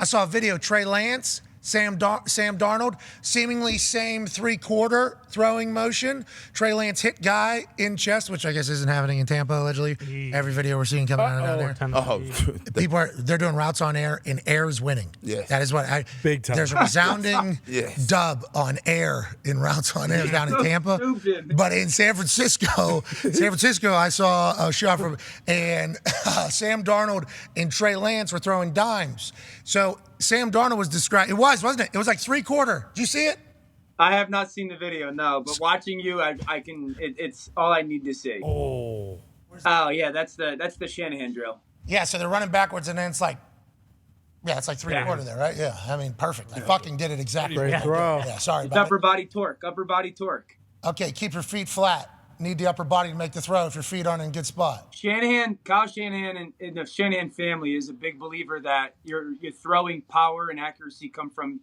I saw a video, Trey Lance, Sam Darnold, seemingly same three-quarter throwing motion. Trey Lance hit guy in chest, which I guess isn't happening in Tampa, allegedly. Every video we're seeing coming out of down there. People they're doing routes on air, and air is winning. Yes. That is what Big time. There's a resounding dub on air in routes on air down in Tampa. But in San Francisco, I saw a shot from, and Sam Darnold and Trey Lance were throwing dimes. So Sam Darnold was described. It was, wasn't it? It was like three-quarter. Did you see it? I have not seen the video, no. But watching you, I can. It's all I need to see. Oh yeah, that's the Shanahan drill. Yeah, so they're running backwards, and then it's like, it's like three-quarter there, right? Yeah, I mean, perfect. I fucking did it exactly. Great throw. Yeah, sorry It's about upper body torque. Okay, keep your feet flat. Need the upper body to make the throw if your feet aren't in a good spot. Kyle Shanahan and the Shanahan family is a big believer that your throwing power and accuracy come from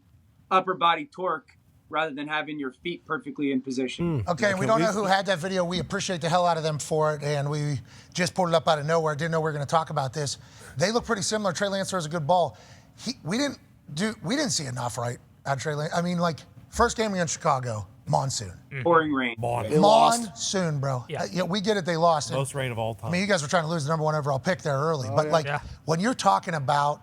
upper body torque rather than having your feet perfectly in position. Okay, we don't know who had that video. We appreciate the hell out of them for it, and we just pulled it up out of nowhere. Didn't know we were going to talk about this. They look pretty similar. Trey Lance throws a good ball. We didn't see enough right out of Trey Lance. I mean, like, first game against Chicago, monsoon. Pouring rain. Monsoon, bro. Yeah. We get it. They lost. Most rain of all time. I mean, you guys were trying to lose the number one overall pick there early. When you're talking about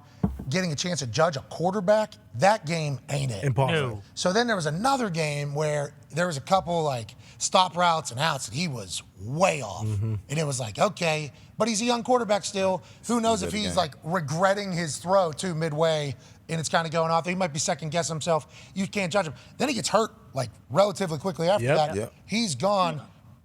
getting a chance to judge a quarterback, that game ain't it. Impossible. No. So then there was another game where there was a couple like stop routes and outs, and he was way off. And it was like, okay, but he's a young quarterback still. Who knows if he's like regretting his throw too midway and it's kind of going off. He might be second guessing himself. You can't judge him. Then he gets hurt like relatively quickly after that. Yep. He's gone.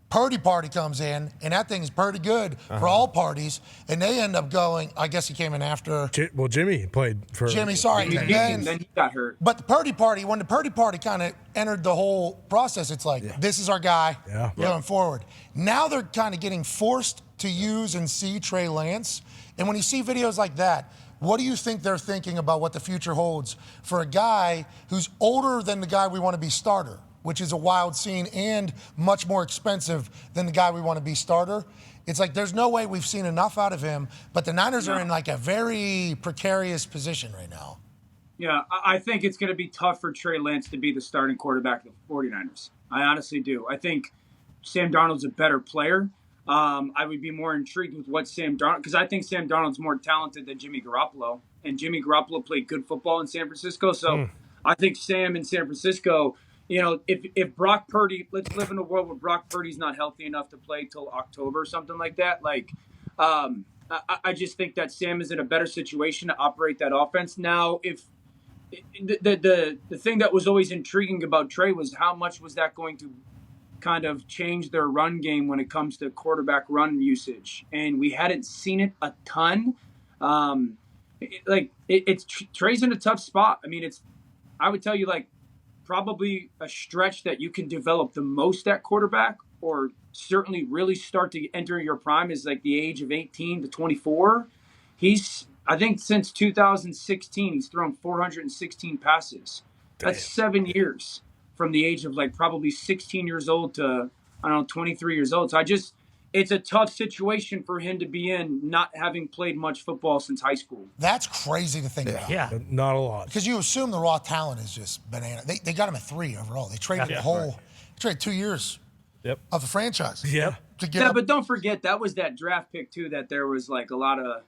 Purdy party comes in, and that thing's pretty good for all parties, and they end up going, I guess he came in after. Jimmy played for. Jimmy, sorry. Then he got hurt. But the Purdy party, when the Purdy party kind of entered the whole process, it's like, this is our guy going forward. Now they're kind of getting forced to use and see Trey Lance. And when you see videos like that, what do you think they're thinking about what the future holds for a guy who's older than the guy we want to be starter, which is a wild scene and much more expensive than the guy we want to be starter? It's like there's no way we've seen enough out of him, but the Niners are in like a very precarious position right now. Yeah, I think it's going to be tough for Trey Lance to be the starting quarterback of the 49ers. I honestly do. I think Sam Darnold's a better player. I would be more intrigued with what Sam Darnold, because I think Sam Darnold's more talented than Jimmy Garoppolo, and Jimmy Garoppolo played good football in San Francisco. So I think Sam in San Francisco, you know, if Brock Purdy, let's live in a world where Brock Purdy's not healthy enough to play till October or something like that. Like, I just think that Sam is in a better situation to operate that offense. Now, if the thing that was always intriguing about Trey was how much was that going to kind of change their run game when it comes to quarterback run usage, and we hadn't seen it a ton. Trey's in a tough spot. I mean, I would tell you, like, probably a stretch that you can develop the most at quarterback, or certainly really start to enter your prime, is like the age of 18 to 24. I think since 2016, he's thrown 416 passes. That's 7 years from the age of like probably 16 years old to, 23 years old. So it's a tough situation for him to be in, not having played much football since high school. That's crazy to think about. Yeah. Not a lot. Because you assume the raw talent is just banana. They got him at 3 overall. They traded they traded 2 years of the franchise. But don't forget, that was that draft pick too, that there was like a lot of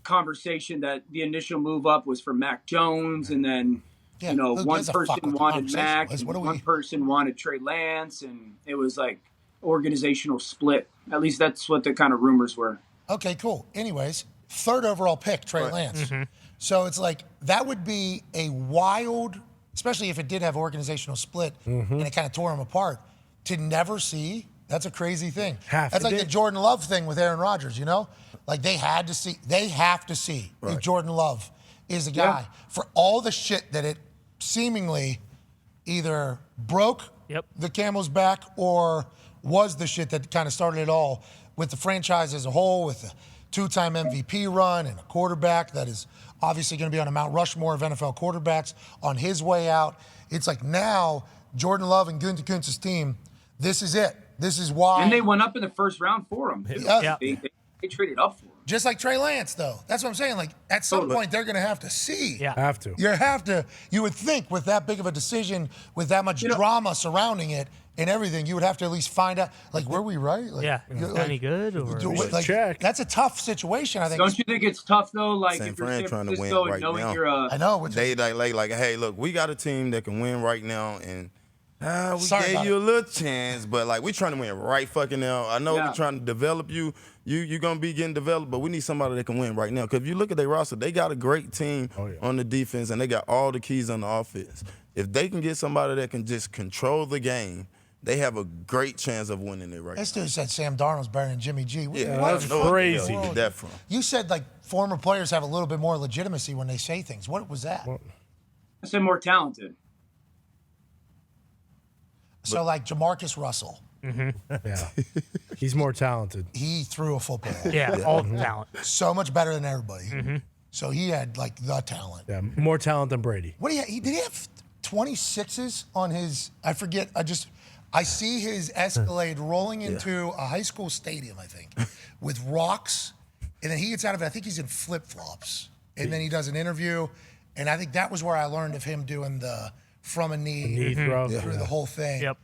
conversation that the initial move up was for Mac Jones, and then one person wanted Mac, and one person wanted Trey Lance, and it was like organizational split. At least that's what the kind of rumors were. Okay, cool. Anyways, 3rd overall pick, Trey Lance. So it's like that would be a wild, especially if it did have organizational split and it kind of tore him apart, to never see. That's a crazy thing. That's like the Jordan Love thing with Aaron Rodgers, you know? Like they have to see if Jordan Love is a guy for all the shit that it seemingly either broke the camel's back or was the shit that kind of started it all with the franchise as a whole, with a 2-time MVP run and a quarterback that is obviously going to be on a Mount Rushmore of NFL quarterbacks on his way out. It's like now Jordan Love and Gunther Kuntz's team, this is it. This is why. And they went up in the first round for him. Yeah. They traded up for him. Just like Trey Lance, though. That's what I'm saying. Like, at some point, they're going to have to see. Yeah. Have to. You would think with that big of a decision, with that much drama surrounding it and everything, you would have to at least find out, like, were we right? Like, is it any good? Or like, check. That's a tough situation, I think. Don't you think it's tough, though? Like, San if you're Fran San trying to win Francisco right and knowing now. you're I know. They like, hey, look, we got a team that can win right now, and we Sorry gave you a little chance, but like we trying to win right fucking now. I know we're trying to develop you. You're gonna be getting developed, but we need somebody that can win right now. Because if you look at their roster, they got a great team on the defense, and they got all the keys on the offense. If they can get somebody that can just control the game, they have a great chance of winning it right now. This dude said Sam Darnold's better than Jimmy G. That's crazy. Where you get that from? You said, like, former players have a little bit more legitimacy when they say things. What was that? I said more talented. So, like, Jamarcus Russell. Yeah. He's more talented. He threw a football. all the talent. So much better than everybody. So he had, like, the talent. Yeah. More talent than Brady. What did he have 26s on his, I forget, I see his Escalade rolling into a high school stadium, I think, with rocks. And then he gets out of it. I think he's in flip-flops. And then he does an interview. And I think that was where I learned of him doing the from a knee throw through the whole thing. Yep.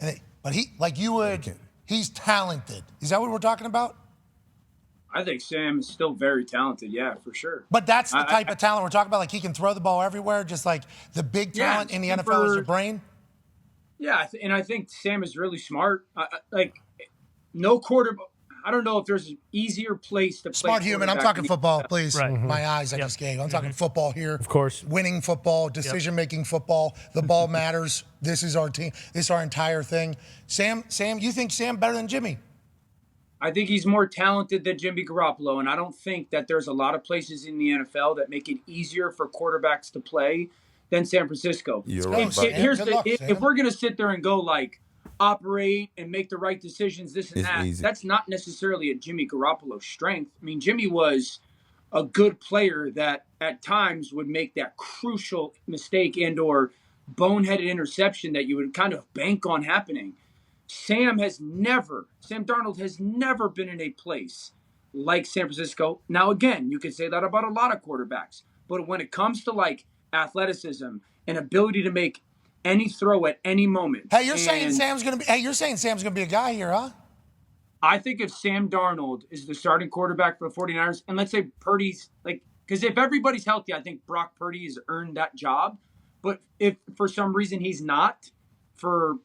And but he's talented. Is that what we're talking about? I think Sam is still very talented, yeah, for sure. But that's the type of talent we're talking about. Like, he can throw the ball everywhere, just like the big talent in the NFL is the brain. Yeah, and I think Sam is really smart. Like, no quarterback. I don't know if there's an easier place to play. Smart human. I'm talking football, please. Right. My eyes I just gave. I'm talking football here. Of course. Winning football, decision-making football. The ball matters. This is our team. This is our entire thing. Sam, you think Sam better than Jimmy? I think he's more talented than Jimmy Garoppolo, and I don't think that there's a lot of places in the NFL that make it easier for quarterbacks to play than San Francisco. You're right. If we're going to sit there and go like operate and make the right decisions, this and It's that, easy. that's not necessarily a Jimmy Garoppolo strength. I mean, Jimmy was a good player that at times would make that crucial mistake and or boneheaded interception that you would kind of bank on happening. Sam Darnold has never been in a place like San Francisco. Now, again, you could say that about a lot of quarterbacks, but when it comes to like athleticism and ability to make any throw at any moment. Hey, you're saying Sam's gonna be a guy here, huh? I think if Sam Darnold is the starting quarterback for the 49ers, and let's say Purdy's like, because if everybody's healthy, I think Brock Purdy has earned that job. But if for some reason he's not, for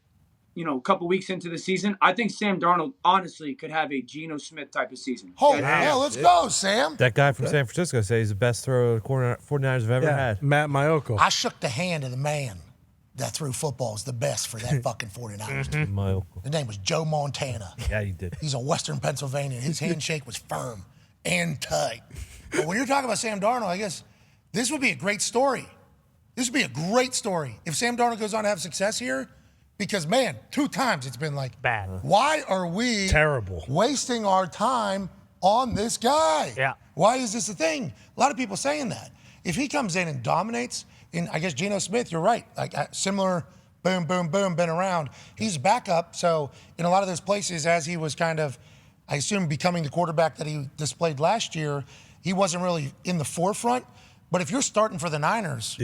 a couple weeks into the season, I think Sam Darnold honestly could have a Geno Smith type of season. Holy hell, let's go, Sam. That guy from San Francisco says he's the best thrower the 49ers have ever had. Matt Mayoko. I shook the hand of the man that threw footballs the best for that fucking 49ers team. Mayoko. His name was Joe Montana. Yeah, you did. He's a Western Pennsylvania. His handshake was firm and tight. But when you're talking about Sam Darnold, I guess this would be a great story. This would be a great story if Sam Darnold goes on to have success here. Because, man, 2 times it's been like, bad. Why are we wasting our time on this guy? Yeah. Why is this a thing? A lot of people saying that. If he comes in and dominates, and I guess Geno Smith, you're right, like similar, boom, boom, boom, been around. He's backup, so in a lot of those places, as he was kind of, I assume, becoming the quarterback that he displayed last year, he wasn't really in the forefront. But if you're starting for the Niners,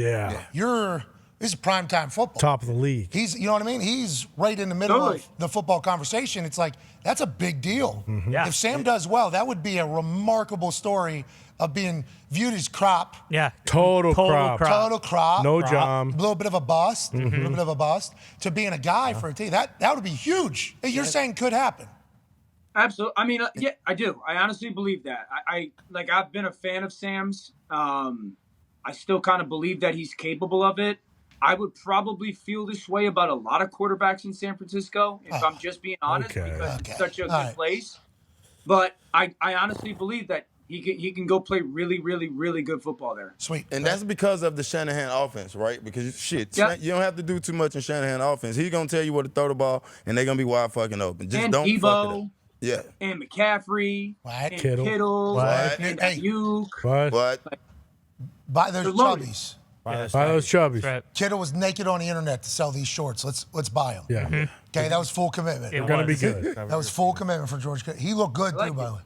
this is primetime football. Top of the league. He's, you know what I mean? He's right in the middle of the football conversation. It's like, that's a big deal. Yeah. If Sam does well, that would be a remarkable story of being viewed as crop. Yeah. Total crop. Total crop. No job. A little bit of a bust. To being a guy for a team. That would be huge. You're saying could happen. Absolutely. I mean, yeah, I do. I honestly believe that. I've been a fan of Sam's. I still kind of believe that he's capable of it. I would probably feel this way about a lot of quarterbacks in San Francisco, if I'm just being honest, because it's such a good place. But I honestly believe that he can go play really, really, really good football there. Sweet. And that's because of the Shanahan offense, right? Because you don't have to do too much in Shanahan offense. He's going to tell you where to throw the ball, and they're going to be wide fucking open. Just don't fuck it up. Yeah. And McCaffrey. What? And Kittle. And Ayuk. What? Buy those chubbies. Buy those chubbies. Right. Kittle was naked on the internet to sell these shorts. Let's buy them. Yeah. Okay, that was full commitment. They're going to be good. That was full commitment for George Kittle. He looked good, too, by the way.